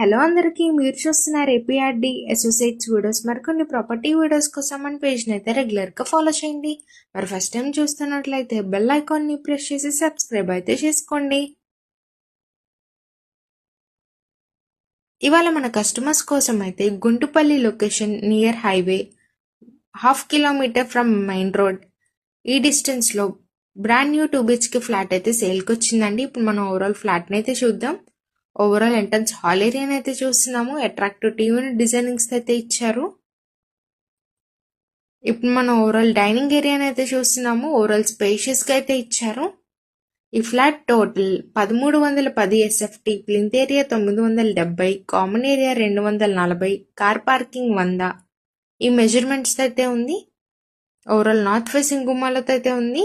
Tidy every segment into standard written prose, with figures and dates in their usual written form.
Hello అందరికీ, మీరు చూస్తున్నారు ఏపీఆర్డి అసోసియేట్స్ వీడియోస్. మరికొన్ని ప్రాపర్టీ వీడియోస్ కోసం మన పేజ్ని అయితే రెగ్యులర్గా ఫాలో చేయండి. మరి ఫస్ట్ టైం చూస్తున్నట్లయితే బెల్ ఐకాన్ని ప్రెస్ చేసి సబ్స్క్రైబ్ అయితే చేసుకోండి. ఇవాళ మన కస్టమర్స్ కోసం అయితే Guntupalli location near highway, 1/2 kilometre from main road, ఈ డిస్టెన్స్లో బ్రాండ్ న్యూ 2 BHK ఫ్లాట్ అయితే సేల్కి వచ్చిందండి. ఇప్పుడు మనం ఓవరాల్ ఫ్లాట్ని అయితే చూద్దాం. ఓవరాల్ ఎంట్రన్స్ హాల్ ఏరియాని అయితే చూస్తున్నాము. అట్రాక్టివ్ టీవీ డిజైనింగ్స్ అయితే ఇచ్చారు. ఇప్పుడు మనం ఓవరాల్ డైనింగ్ ఏరియాని అయితే చూస్తున్నాము. ఓవరాల్ స్పేషియస్గా అయితే ఇచ్చారు. ఈ flat total 1310 SFT, plinth area 970, common area 240, car parking 100 ఈ మెజర్మెంట్స్ అయితే ఉంది. ఓవరాల్ నార్త్ ఫేసింగ్ గుమ్మాలతో అయితే ఉంది.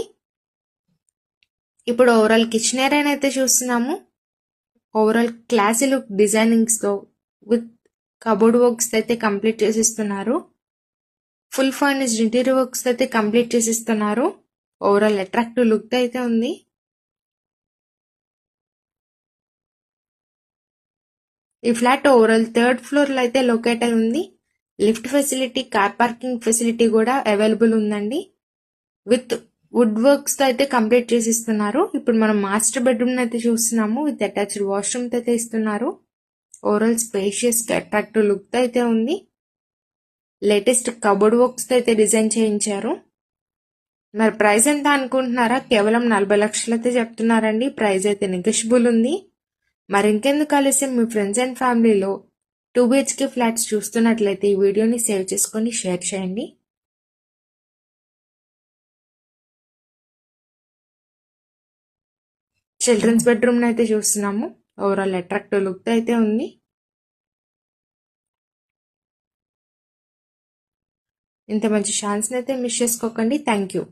ఇప్పుడు ఓవరాల్ కిచెన్ ఏరియాని అయితే చూస్తున్నాము. ఓవరాల్ క్లాసీ లుక్ డిజైనింగ్స్తో విత్ కబోర్డ్ వర్క్స్ అయితే కంప్లీట్ చేసిస్తున్నారు. ఫుల్ ఫర్నిష్డ్ ఇంటీరియర్ వర్క్స్ అయితే కంప్లీట్ చేసిస్తున్నారు. ఓవరాల్ అట్రాక్టివ్ లుక్ అయితే ఉంది. ఈ ఫ్లాట్ ఓవరాల్ 3rd ఫ్లోర్లో అయితే లొకేట్ అయి ఉంది. Lift facility, car parking facility కూడా అవైలబుల్ ఉందండి. విత్ వుడ్ వర్క్స్ తో అయితే కంప్లీట్ చేసిస్తున్నారు. ఇప్పుడు మనం మాస్టర్ బెడ్రూమ్ అయితే చూస్తున్నాము. విత్ అటాచ్డ్ వాష్రూమ్ అయితే ఇస్తున్నారు. ఓవరాల్ స్పేషియస్ అట్రాక్టివ్ లుక్ తో అయితే ఉంది. లేటెస్ట్ కబోర్డ్ వర్క్స్ తో అయితే డిజైన్ చేయించారు. మరి ప్రైస్ ఎంత అనుకుంటున్నారా? కేవలం 40 లక్షలు అయితే చెప్తున్నారండి. ప్రైస్ అయితే నెగోషియబుల్ ఉంది. మరి ఇంకెందుకు ఆలస్యం, మీ ఫ్రెండ్స్ అండ్ ఫ్యామిలీలో 2 BHK ఫ్లాట్స్ చూస్తున్నట్లయితే ఈ వీడియోని సేవ్ చేసుకొని షేర్ చేయండి. చిల్డ్రన్స్ బెడ్రూమ్ అయితే చూస్తున్నాము. ఓవరాల్ అట్రాక్టివ్ లుక్ అయితే ఉంది. ఇంత మంచి ఛాన్స్ అయితే మిస్ చేసుకోకండి. Thank you.